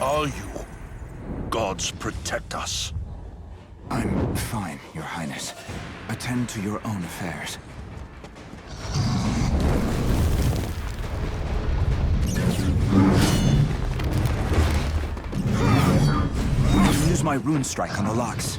are you? Gods protect us. I'm fine, Your Highness. Attend to your own affairs. I'll use my rune strike on the locks.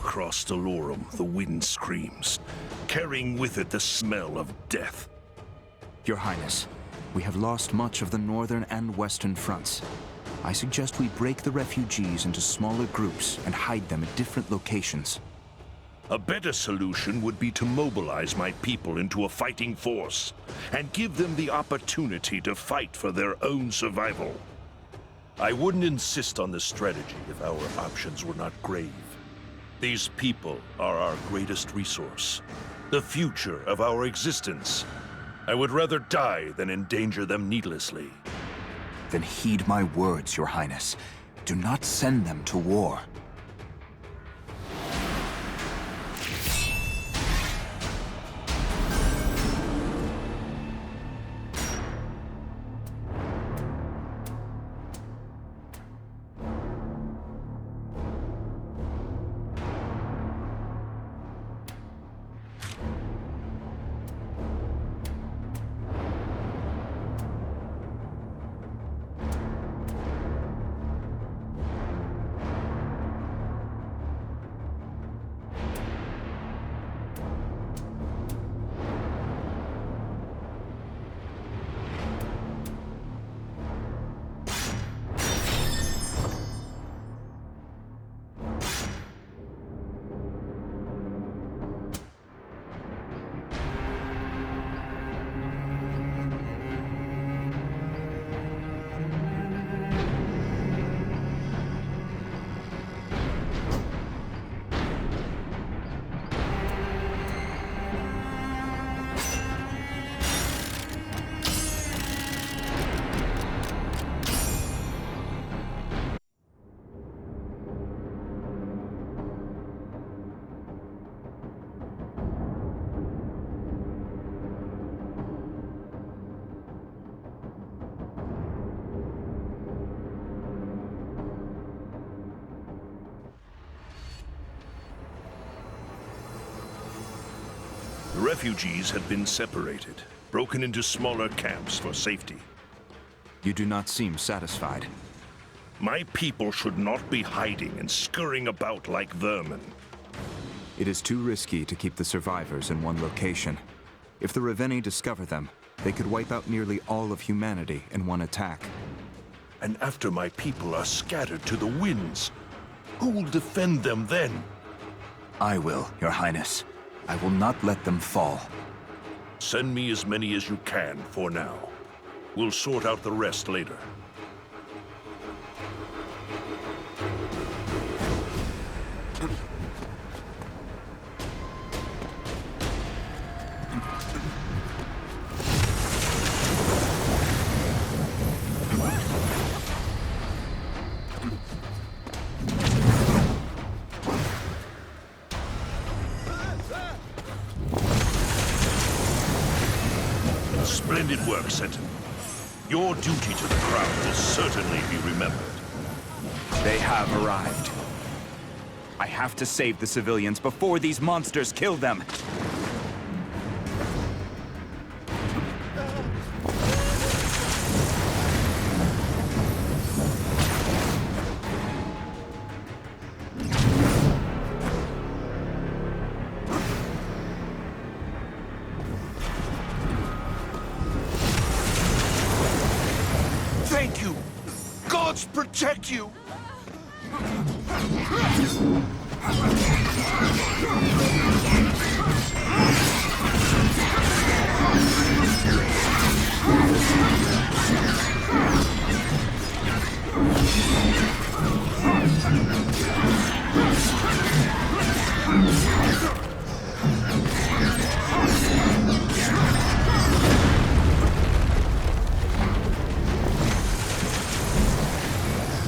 Across Dolorum, the wind screams, carrying with it the smell of death. Your Highness, we have lost much of the northern and western fronts. I suggest we break the refugees into smaller groups and hide them at different locations. A better solution would be to mobilize my people into a fighting force and give them the opportunity to fight for their own survival. I wouldn't insist on this strategy if our options were not grave. These people are our greatest resource, the future of our existence. I would rather die than endanger them needlessly. Then heed my words, Your Highness. Do not send them to war. The refugees had been separated, broken into smaller camps for safety. You do not seem satisfied. My people should not be hiding and scurrying about like vermin. It is too risky to keep the survivors in one location. If the Reveni discover them, they could wipe out nearly all of humanity in one attack. And after my people are scattered to the winds, who will defend them then? I will, Your Highness. I will not let them fall. Send me as many as you can for now. We'll sort out the rest later. Splendid work, Sentinel. Your duty to the Crown will certainly be remembered. They have arrived. I have to save the civilians before these monsters kill them. They gods protect you!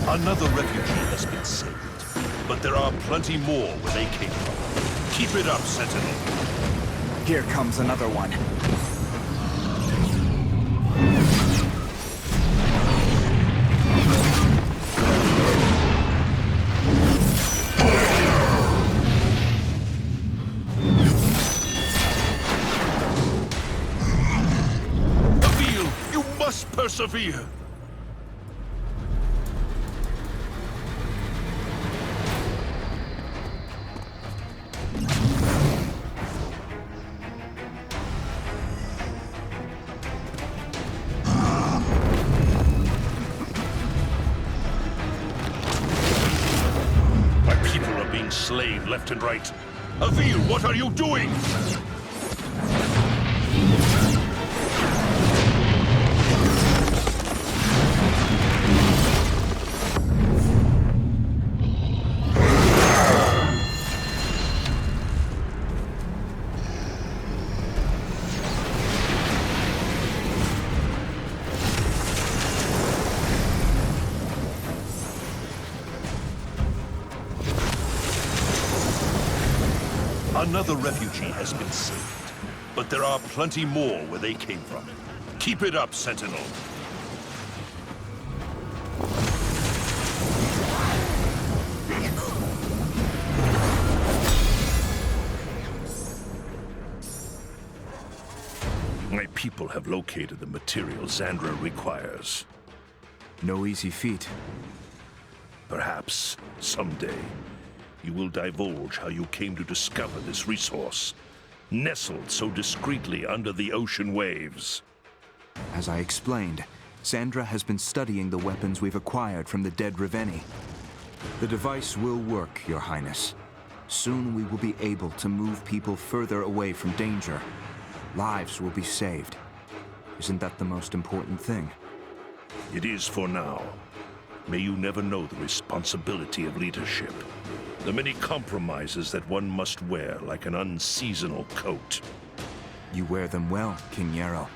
Another refugee has been saved, but there are plenty more where they came from. Keep it up, Sentinel. Here comes another one. Avil, you must persevere! Slain left and right. Avil, what are you doing? Another refugee has been saved, but there are plenty more where they came from. Keep it up, Sentinel. My people have located the material Xandra requires. No easy feat. Perhaps, someday, you will divulge how you came to discover this resource, nestled so discreetly under the ocean waves. As I explained, Xandra has been studying the weapons we've acquired from the dead Riveni. The device will work, Your Highness. Soon we will be able to move people further away from danger. Lives will be saved. Isn't that the most important thing? It is for now. May you never know the responsibility of leadership. The many compromises that one must wear like an unseasonal coat. You wear them well, King Yarrow.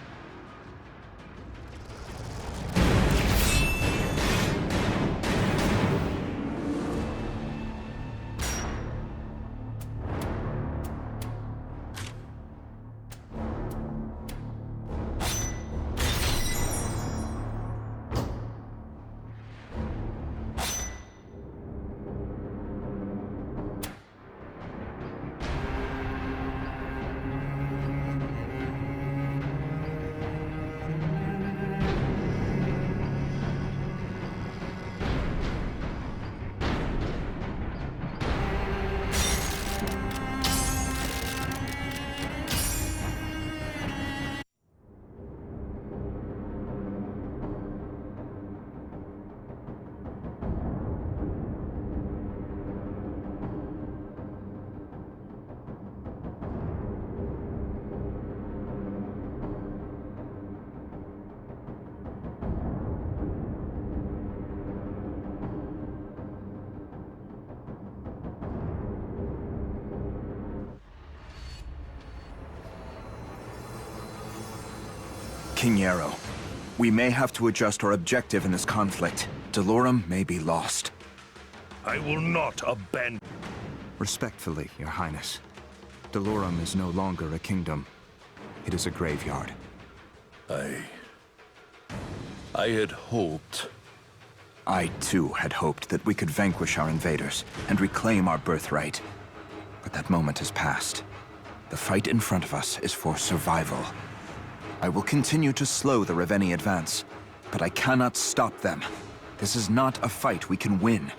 King Yarrow, we may have to adjust our objective in this conflict. Delorum may be lost. I will not abandon... Respectfully, Your Highness. Delorum is no longer a kingdom. It is a graveyard. I had hoped... I, too, had hoped that we could vanquish our invaders and reclaim our birthright. But that moment has passed. The fight in front of us is for survival. I will continue to slow the Riveni advance, but I cannot stop them. This is not a fight we can win.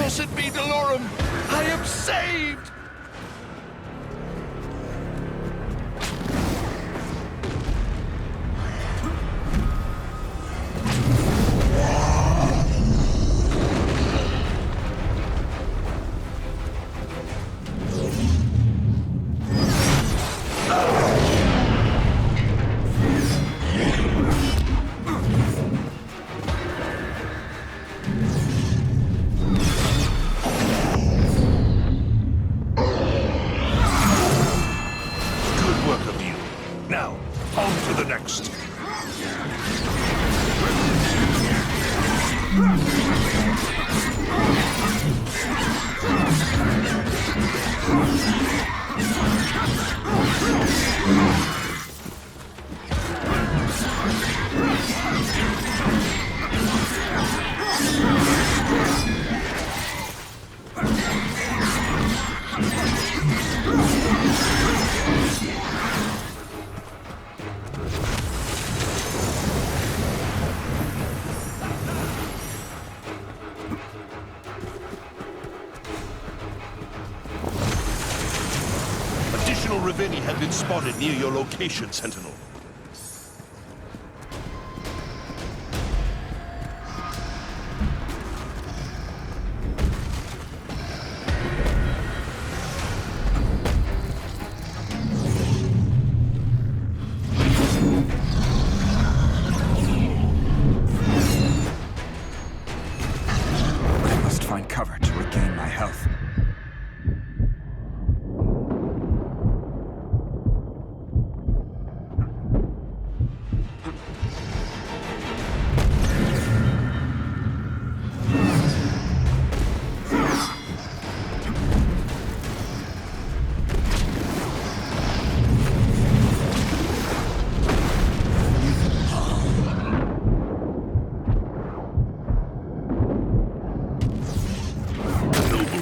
Blessed be Delorum! I am saved! Now, on to the next. Additional Raveni have been spotted near your location, Sentinel. I must find cover to regain my health.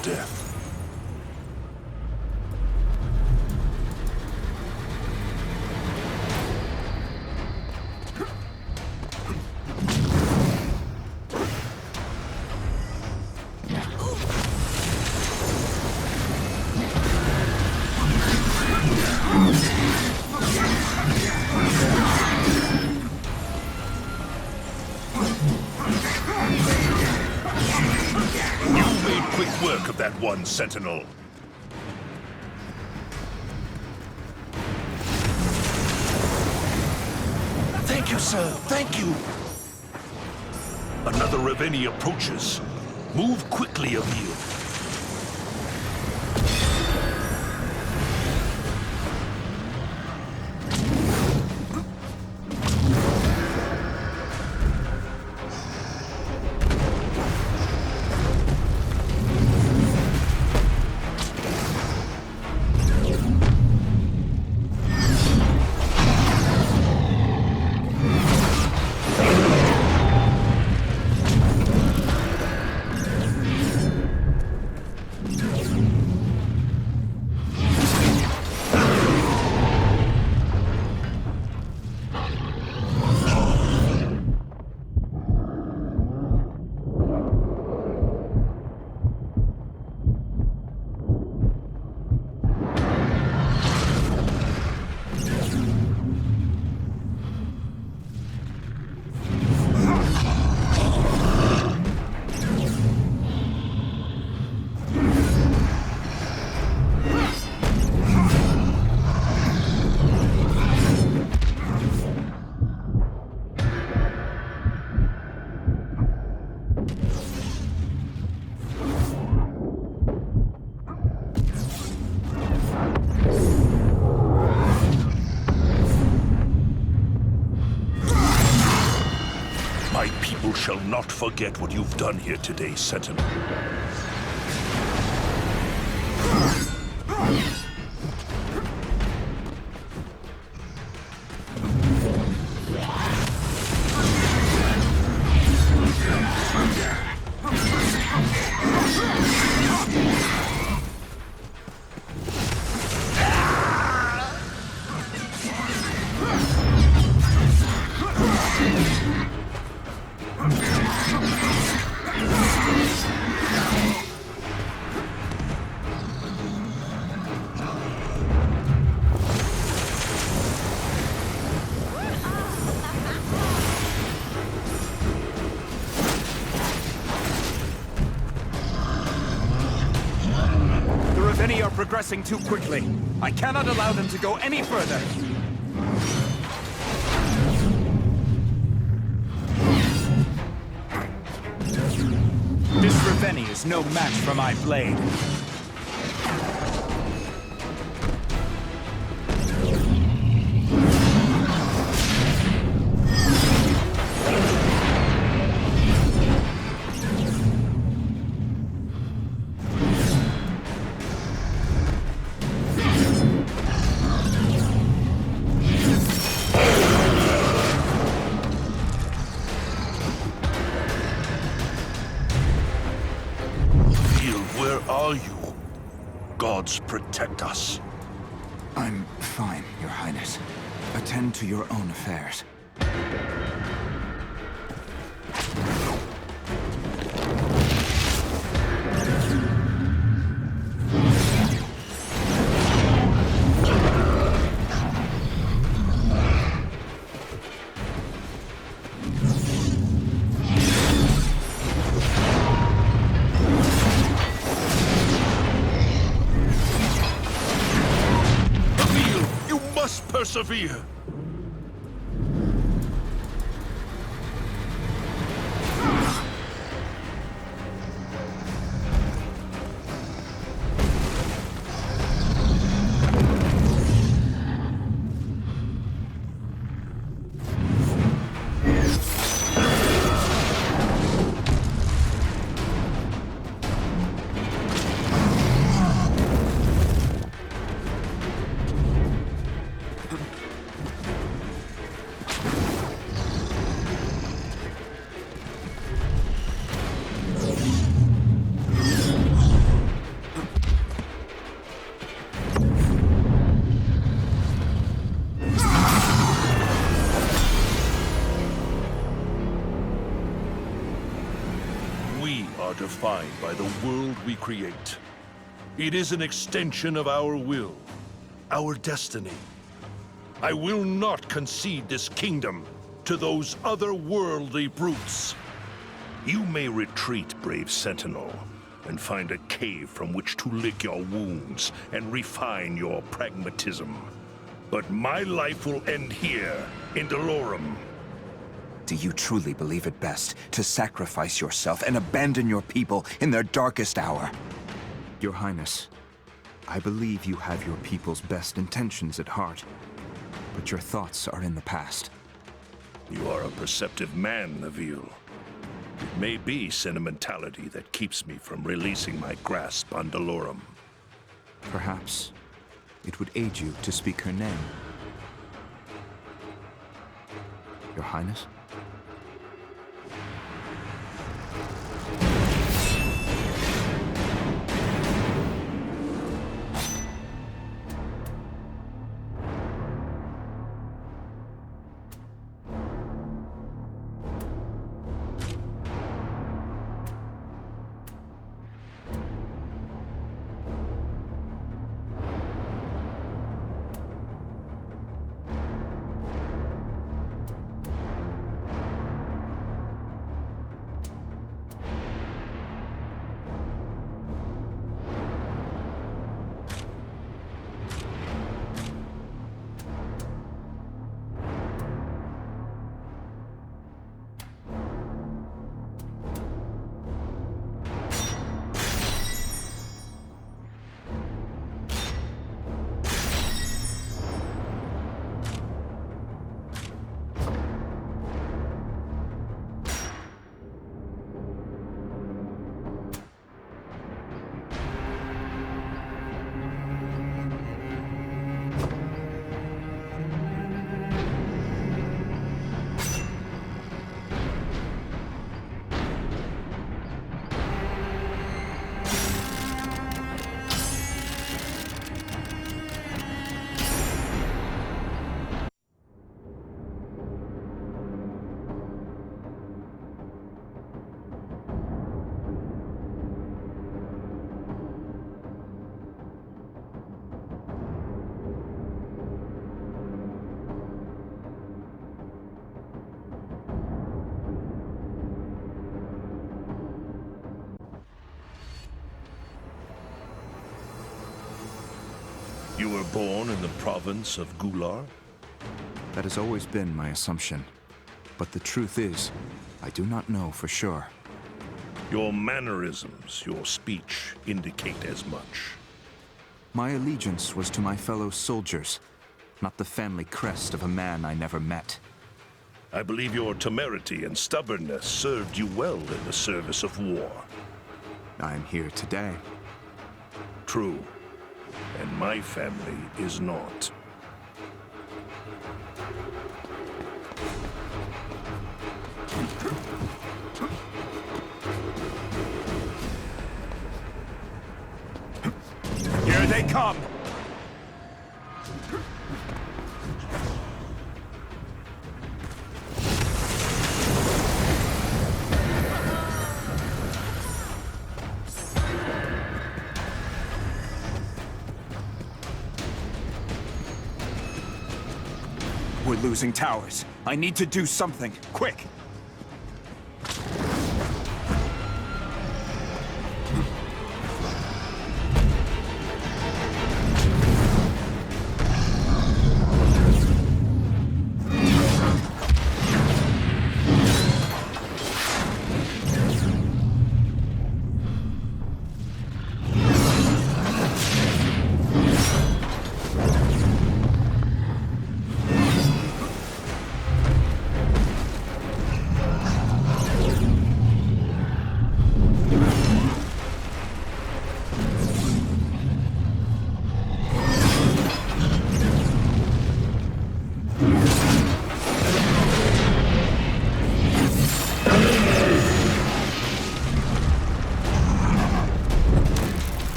Death. You made quick work of that one, Sentinel. Thank you, sir. Thank you. Another Raveni approaches. Move quickly, Avil. My people shall not forget what you've done here today, Sentinel. progressing too quickly. I cannot allow them to go any further. This Reveni is no match for my blade. Where are you? Gods protect us. I'm fine, Your Highness. Attend to your own affairs. Persevere. Defined by the world we create. It is an extension of our will, our destiny. I will not concede this kingdom to those otherworldly brutes. You may retreat, brave sentinel, and find a cave from which to lick your wounds and refine your pragmatism. But my life will end here, in Dolorum. Do you truly believe it best to sacrifice yourself and abandon your people in their darkest hour? Your Highness, I believe you have your people's best intentions at heart, but your thoughts are in the past. You are a perceptive man, Navil. It may be sentimentality that keeps me from releasing my grasp on Dolorum. Perhaps it would aid you to speak her name. Your Highness? You were born in the province of Gular? That has always been my assumption. But the truth is, I do not know for sure. Your mannerisms, your speech, indicate as much. My allegiance was to my fellow soldiers, not the family crest of a man I never met. I believe your temerity and stubbornness served you well in the service of war. I am here today. True. And my family is not. Here they come! We're losing towers. I need to do something, quick!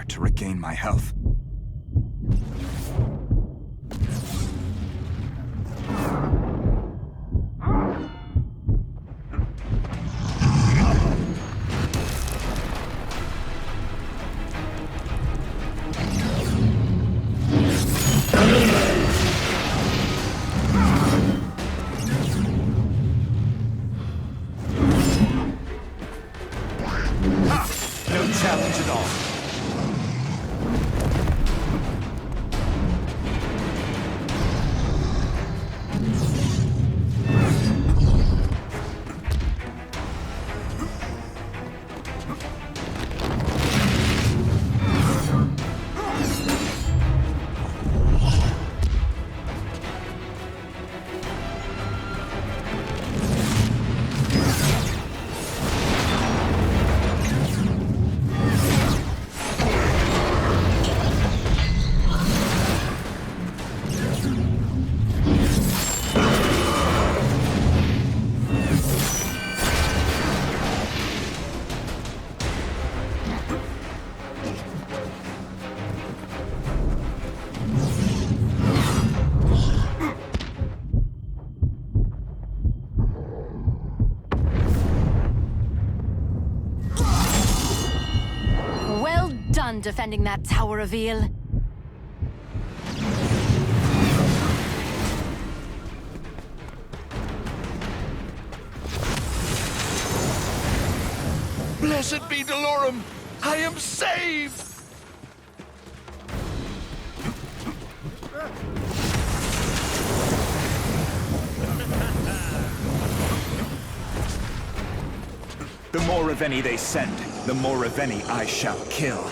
To regain my health. No challenge at all. Defending that tower reveal. Blessed be Delorum! I am saved! The more Reveni they send, the more Reveni I shall kill.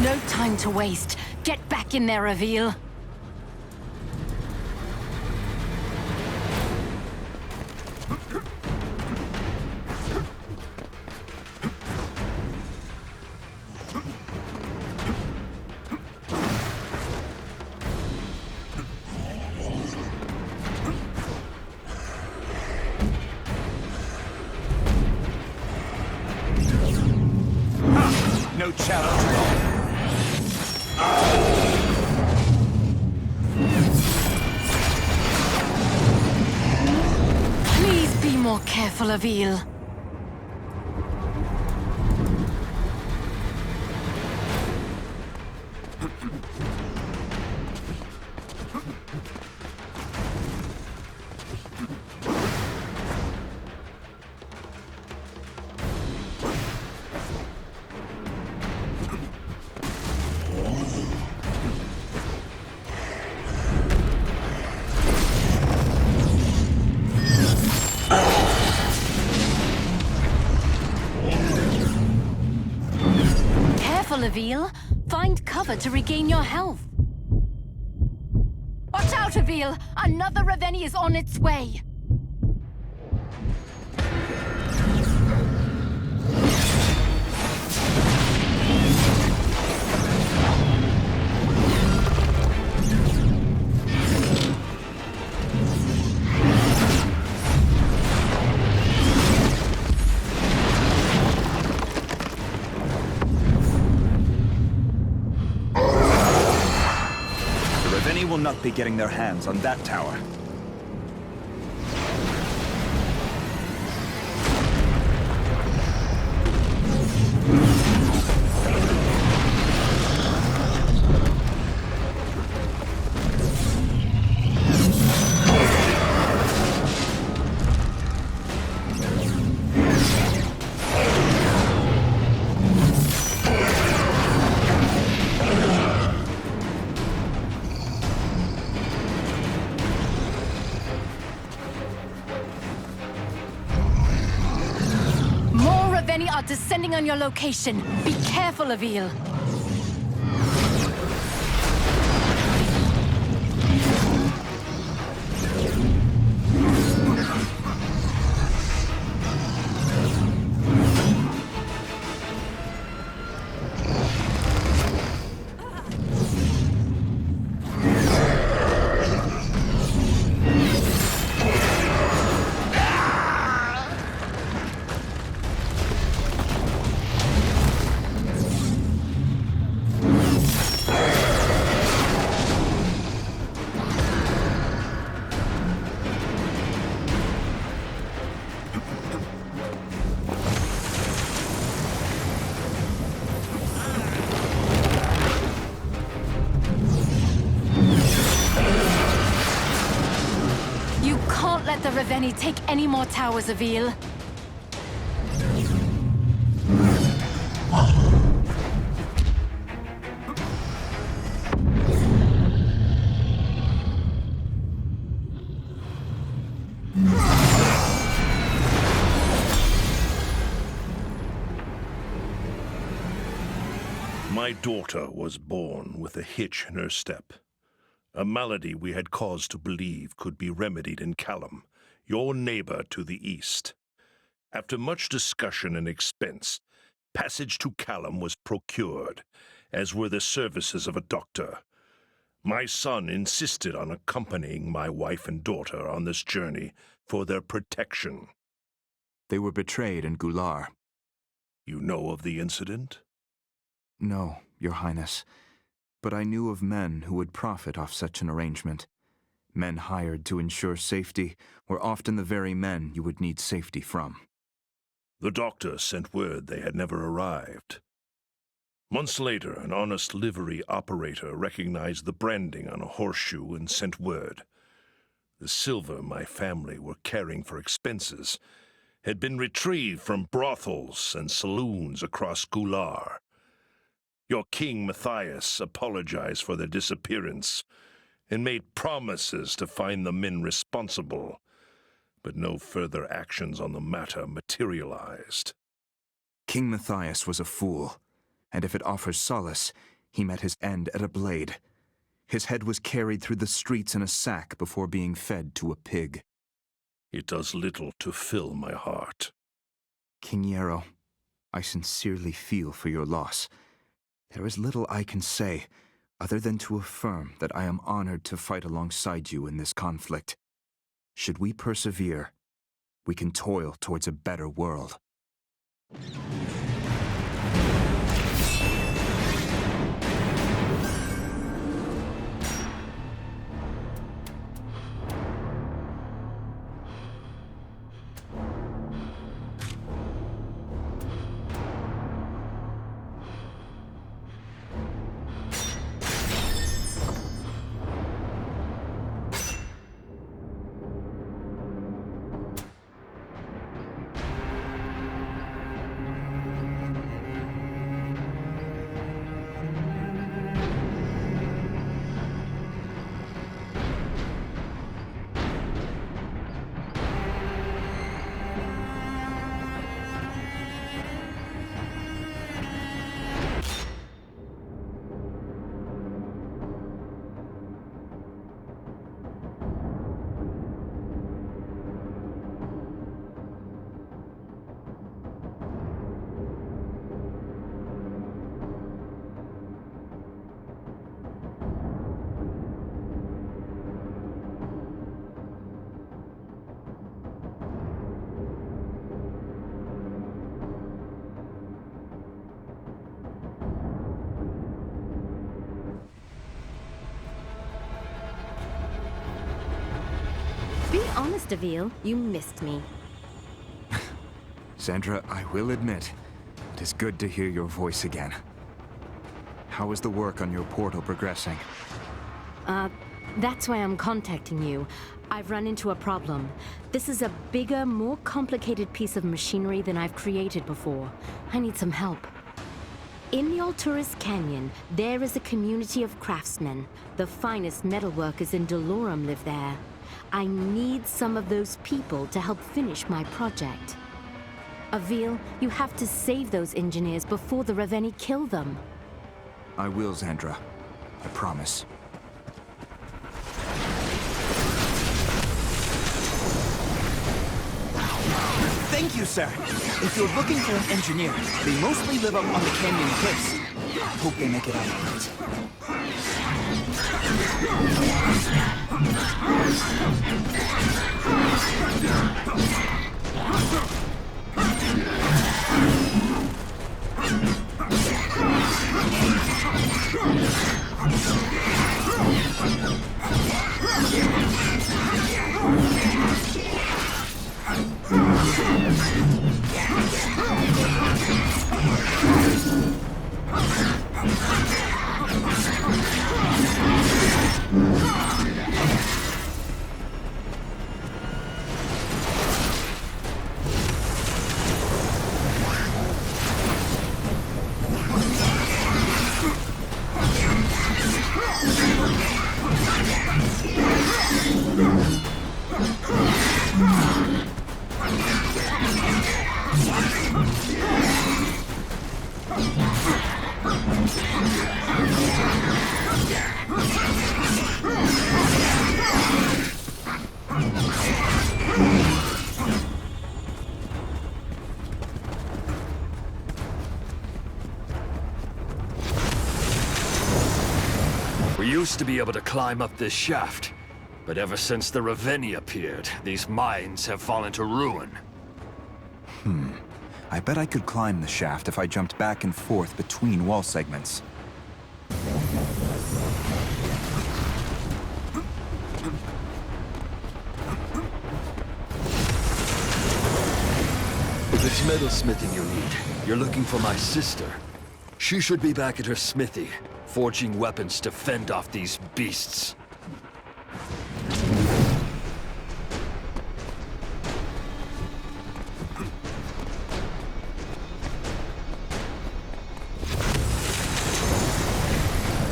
No time to waste. Get back in there, Reveal. no challenge at all. Please be more careful, Avil. Avil. Find cover to regain your health. Watch out, Avil! Another Reveni is on its way! Will not be getting their hands on that tower. Descending on your location. Be careful, Avil. Let the Reveni take any more towers, Avil. My daughter was born with a hitch in her step. A malady we had cause to believe could be remedied in Callum, your neighbor to the east. After much discussion and expense, passage to Callum was procured, as were the services of a doctor. My son insisted on accompanying my wife and daughter on this journey for their protection. They were betrayed in Gular. You know of the incident? No, Your Highness. But I knew of men who would profit off such an arrangement. Men hired to ensure safety were often the very men you would need safety from. The doctor sent word they had never arrived. Months later, an honest livery operator recognized the branding on a horseshoe and sent word. The silver my family were carrying for expenses had been retrieved from brothels and saloons across Gular. Your King Matthias apologized for their disappearance and made promises to find the men responsible, but no further actions on the matter materialized. King Matthias was a fool, and if it offers solace, he met his end at a blade. His head was carried through the streets in a sack before being fed to a pig. It does little to fill my heart. King Yarrow, I sincerely feel for your loss. There is little I can say, other than to affirm that I am honored to fight alongside you in this conflict. Should we persevere, we can toil towards a better world. Mr. Veal. You missed me. Sandra, I will admit, it is good to hear your voice again. How is the work on your portal progressing? That's why I'm contacting you. I've run into a problem. This is a bigger, more complicated piece of machinery than I've created before. I need some help. In the Alturas Canyon, there is a community of craftsmen. The finest metalworkers in Delorum live there. I need some of those people to help finish my project. Avil, you have to save those engineers before the Raveni kill them. I will, Sandra. I promise. Thank you, sir. If you're looking for an engineer, they mostly live up on the canyon cliffs. Hope they make it out all right. We used to be able to climb up this shaft, but ever since the Raveni appeared, these mines have fallen to ruin. I bet I could climb the shaft if I jumped back and forth between wall segments. If it's metalsmithing you need, you're looking for my sister. She should be back at her smithy, forging weapons to fend off these beasts.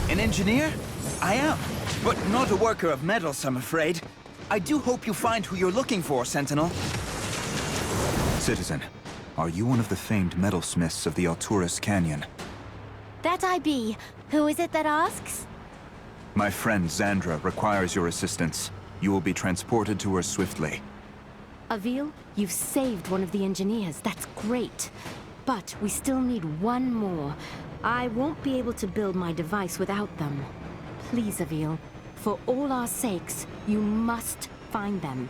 An engineer? I am, but not a worker of metals, I'm afraid. I do hope you find who you're looking for, Sentinel. Citizen, are you one of the famed metalsmiths of the Alturas Canyon? That I be. Who is it that asks? My friend Zandra requires your assistance. You will be transported to her swiftly. Avil, you've saved one of the engineers. That's great. But we still need one more. I won't be able to build my device without them. Please, Avil, for all our sakes, you must find them.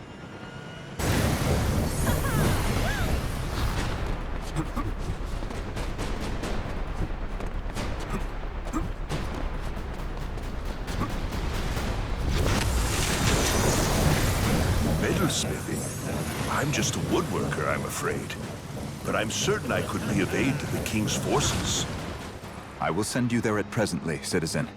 Metalsmithing? I'm just a woodworker, I'm afraid. But I'm certain I could be of aid to the King's forces. I will send you there at presently, citizen.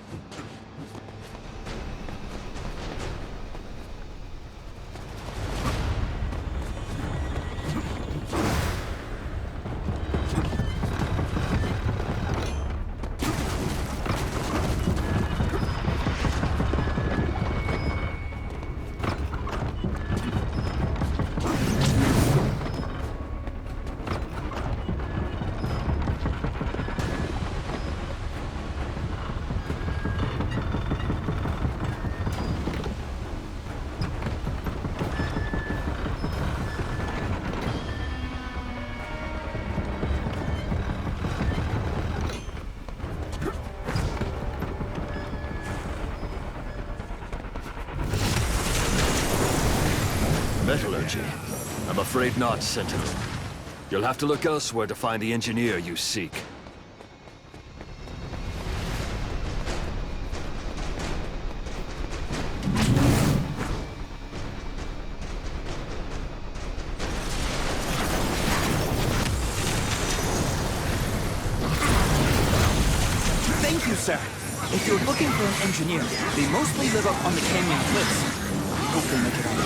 Metallurgy? I'm afraid not, Sentinel. You'll have to look elsewhere to find the engineer you seek. you, sir. If you're looking for an engineer, they mostly live up on the canyon cliffs. Hope they make it all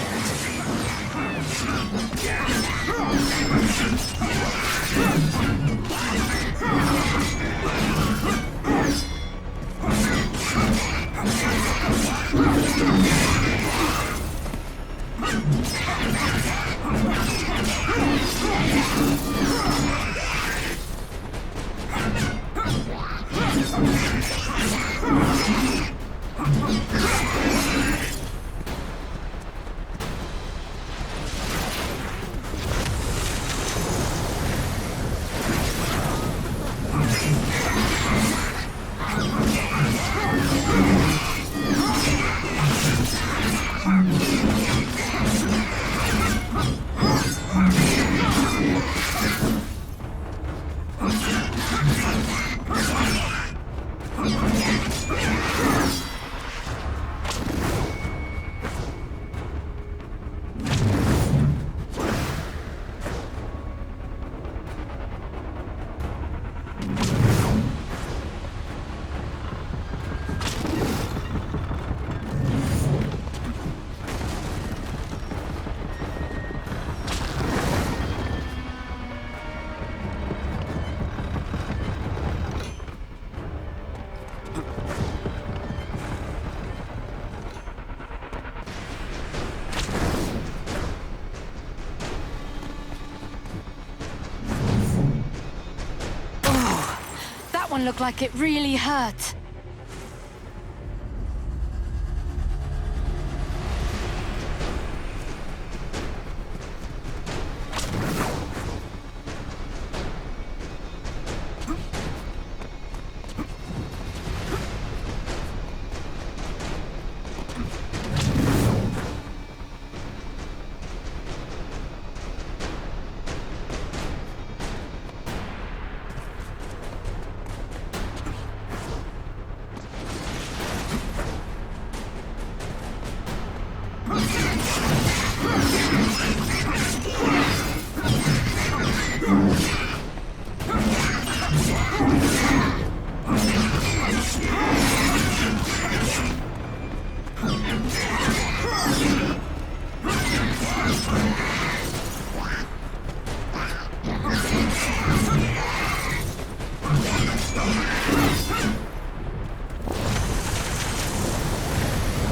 That one looked like it really hurt.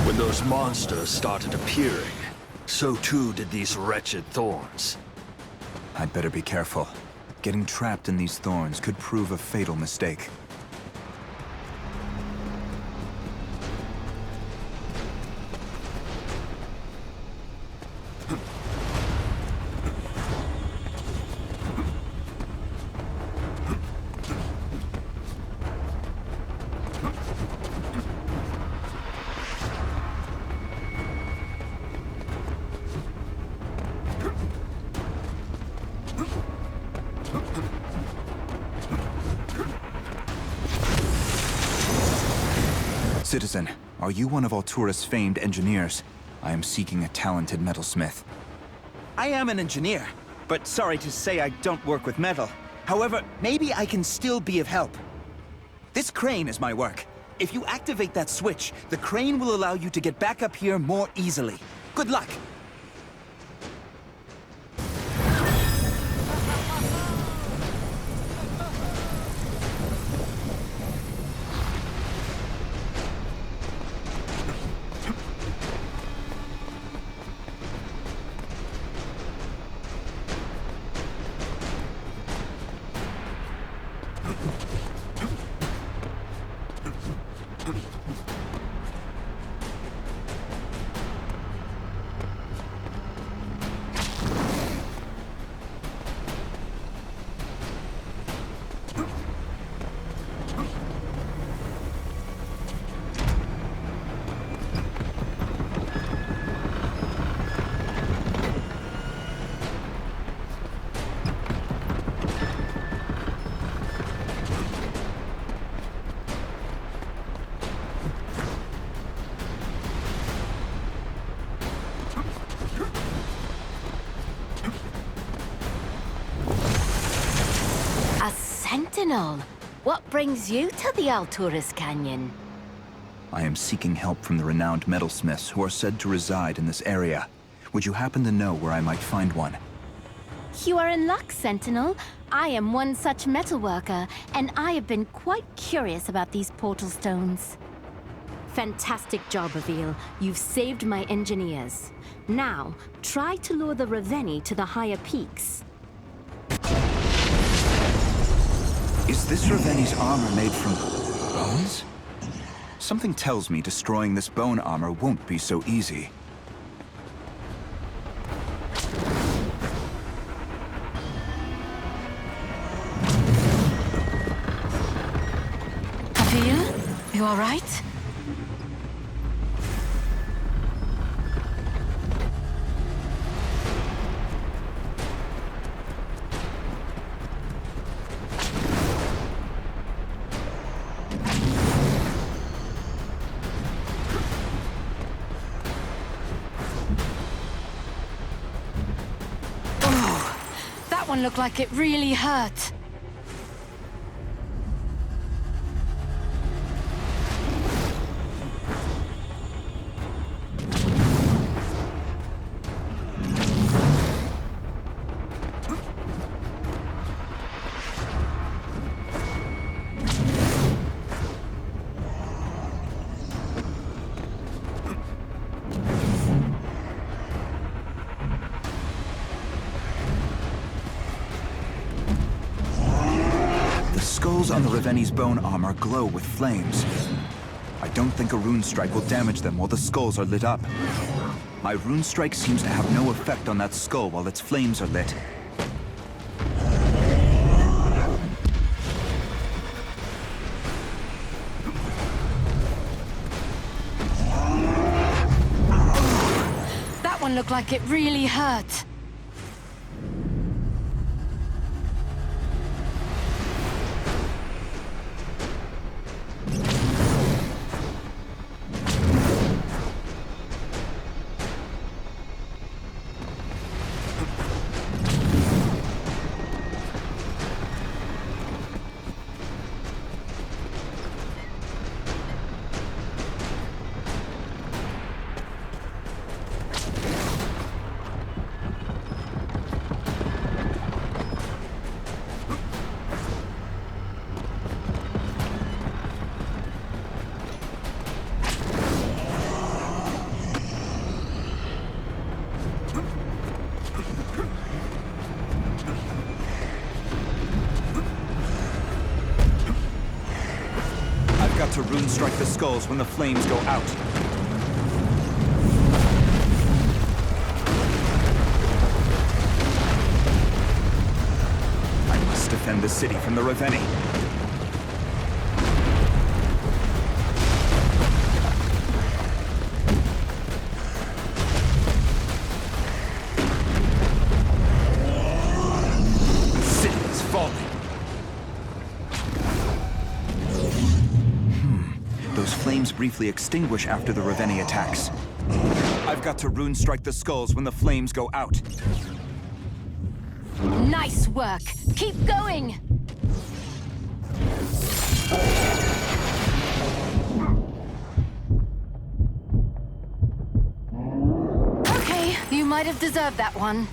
When those monsters started appearing, so too did these wretched thorns. I'd better be careful. Getting trapped in these thorns could prove a fatal mistake. Citizen, are you one of Altura's famed engineers? I am seeking a talented metalsmith. I am an engineer, but sorry to say I don't work with metal. However, maybe I can still be of help. This crane is my work. If you activate that switch, the crane will allow you to get back up here more easily. Good luck! A sentinel. What brings you to the Alturas Canyon? I am seeking help from the renowned metalsmiths who are said to reside in this area. Would you happen to know where I might find one? You are in luck, Sentinel. I am one such metalworker, and I have been quite curious about these portal stones. Fantastic job, Avil. You've saved my engineers. Now, try to lure the Raveni to the higher peaks. Is this Raveni's armor made from bones? Something tells me destroying this bone armor won't be so easy. Avil, you all right? That one looked like it really hurt. Skulls on the Raveni's bone armor glow with flames. I don't think a rune strike will damage them while the skulls are lit up. My rune strike seems to have no effect on that skull while its flames are lit. That one looked like it really hurt. To rune strike the skulls when the flames go out. I must defend the city from the Raveni. The city is falling. Those flames briefly extinguish after the Raveni attacks. I've got to rune strike the skulls when the flames go out. Nice work. Keep going. Okay, you might have deserved that one.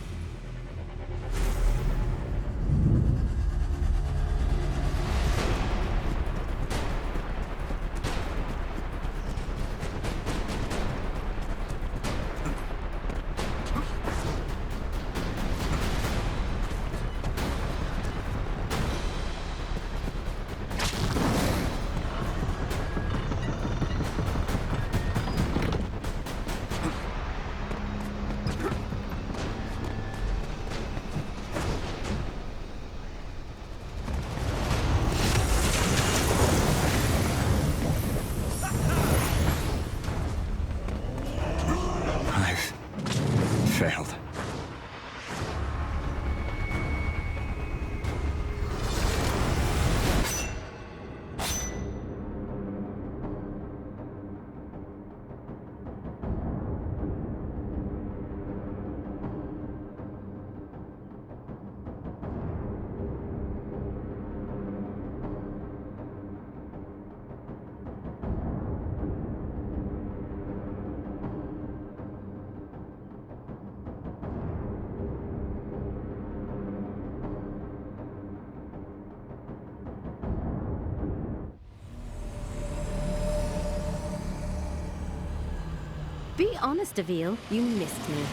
Be honest, Avil, you missed me.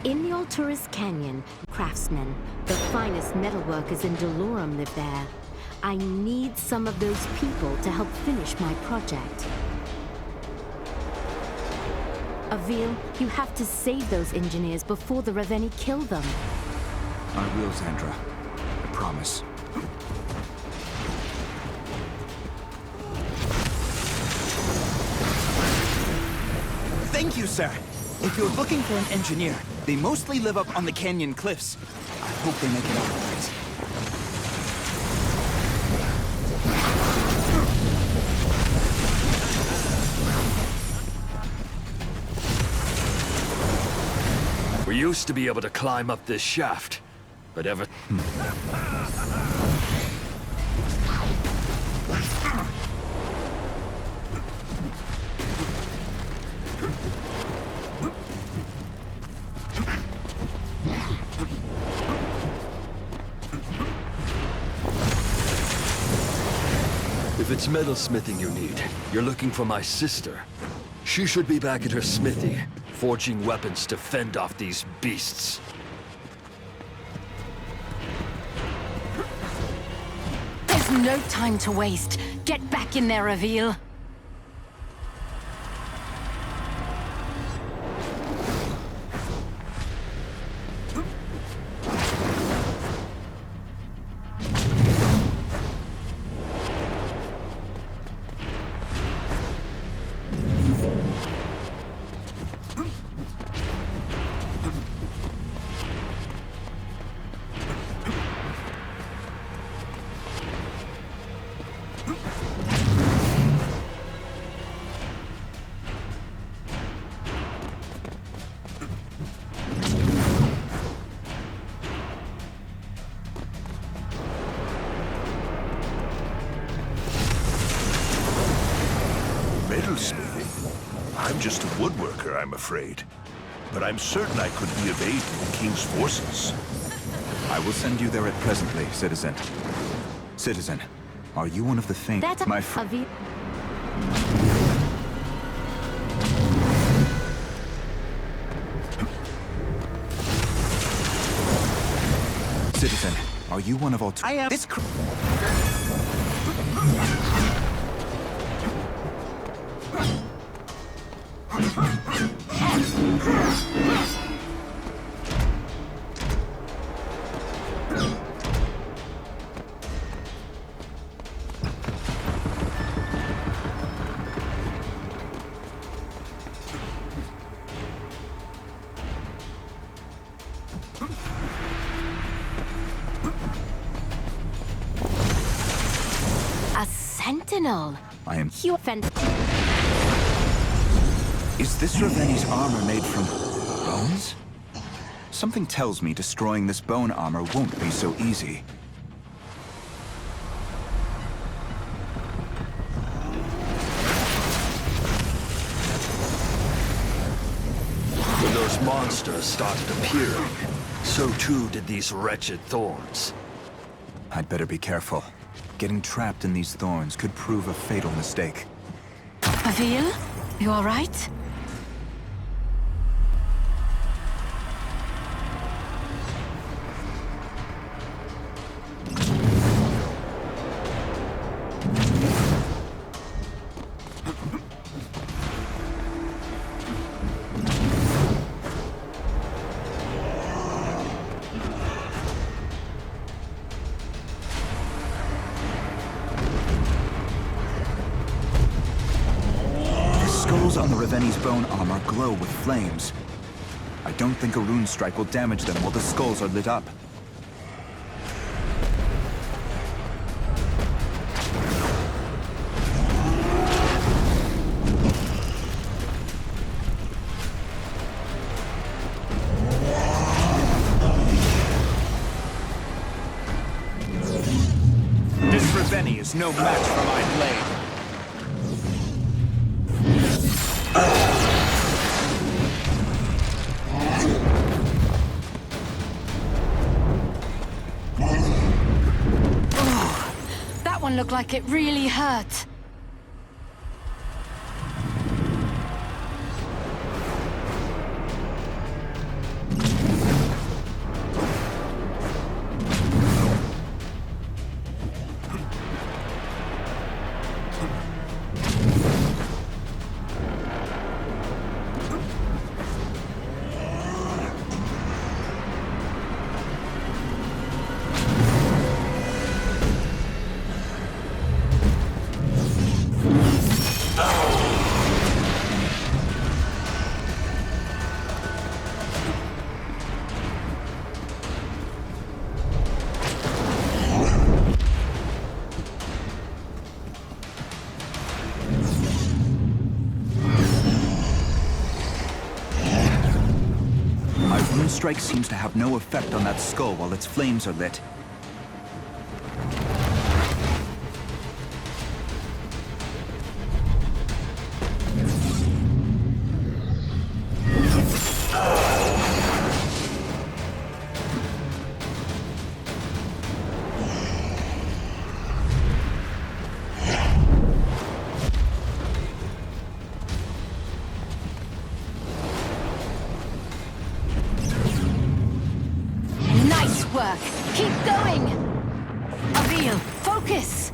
In the Alturas Canyon, craftsmen, the finest metalworkers in Delorum live there. I need some of those people to help finish my project. Avil, you have to save those engineers before the Raveni kill them. I will, Xandra. I promise. Thank you, sir. If you're looking for an engineer, they mostly live up on the canyon cliffs. I hope they make it out all right. We used to be able to climb up this shaft, but ever... If it's metalsmithing you need, you're looking for my sister. She should be back at her smithy, forging weapons to fend off these beasts. There's no time to waste. Get back in there, Avil. Metalsmithing? I'm just a woodworker, I'm afraid. But I'm certain I could be of aid to the King's forces. I will send you there at presently, citizen. Citizen, are you one of the faint... That's my friend? Avil. Citizen, are you one of all... I am... This... A sentinel. I am... You offend... Is this Raveni's armor made from... bones? Something tells me destroying this bone armor won't be so easy. When those monsters started appearing, so too did these wretched thorns. I'd better be careful. Getting trapped in these thorns could prove a fatal mistake. Avil? You all right? Skulls on the Raveni's bone armor glow with flames. I don't think a rune strike will damage them while the skulls are lit up. This Raveni is no match for my blade. That one looked like it really hurt. strike seems to have no effect on that skull while its flames are lit. Nice work! Keep going! Avil, focus!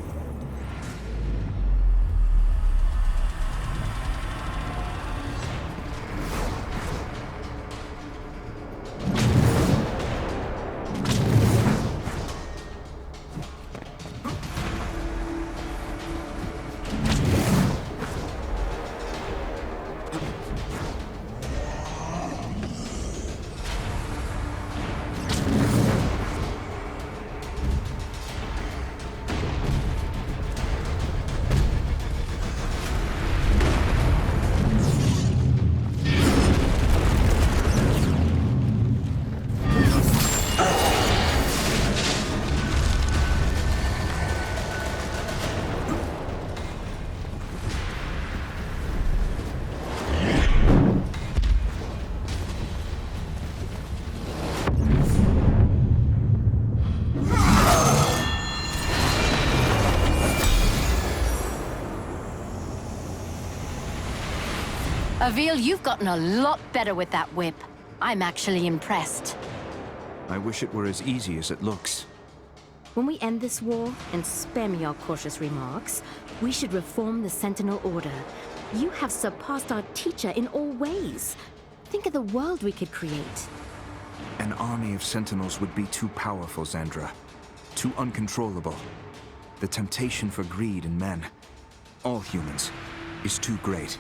Avil, you've gotten a lot better with that whip. I'm actually impressed. I wish it were as easy as it looks. When we end this war, and spare me your cautious remarks, we should reform the Sentinel Order. You have surpassed our teacher in all ways. Think of the world we could create. An army of Sentinels would be too powerful, Xandra. Too uncontrollable. The temptation for greed in men, all humans, is too great.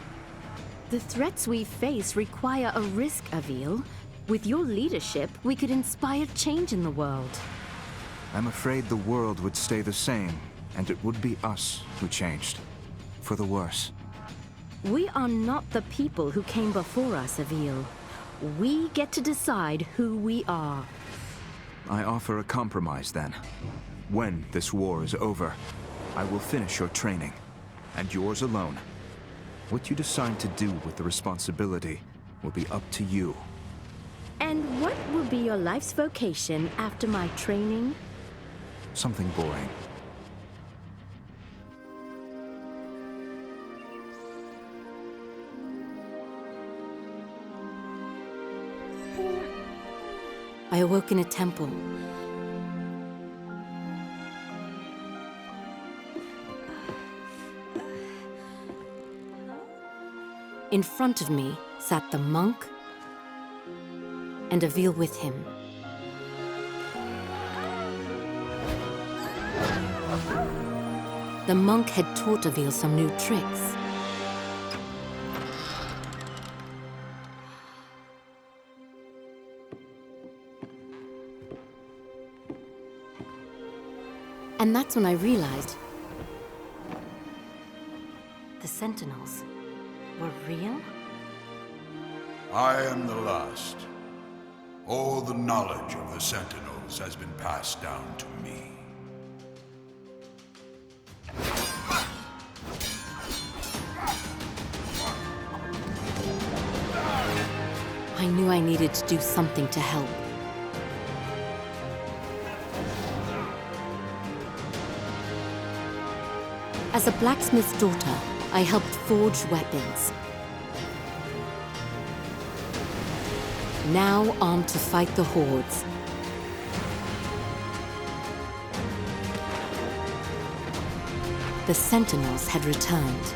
The threats we face require a risk, Avil. With your leadership, we could inspire change in the world. I'm afraid the world would stay the same, and it would be us who changed. For the worse. We are not the people who came before us, Avil. We get to decide who we are. I offer a compromise, then. When this war is over, I will finish your training, and yours alone. What you decide to do with the responsibility will be up to you. And what will be your life's vocation after my training? Something boring. I awoke in a temple. In front of me sat the monk and Avil with him. The monk had taught Avil some new tricks. And that's when I realized the Sentinels were real? I am the last. All the knowledge of the Sentinels has been passed down to me. I knew I needed to do something to help. As a blacksmith's daughter, I helped forge weapons. Now armed to fight the Hordes. The Sentinels had returned.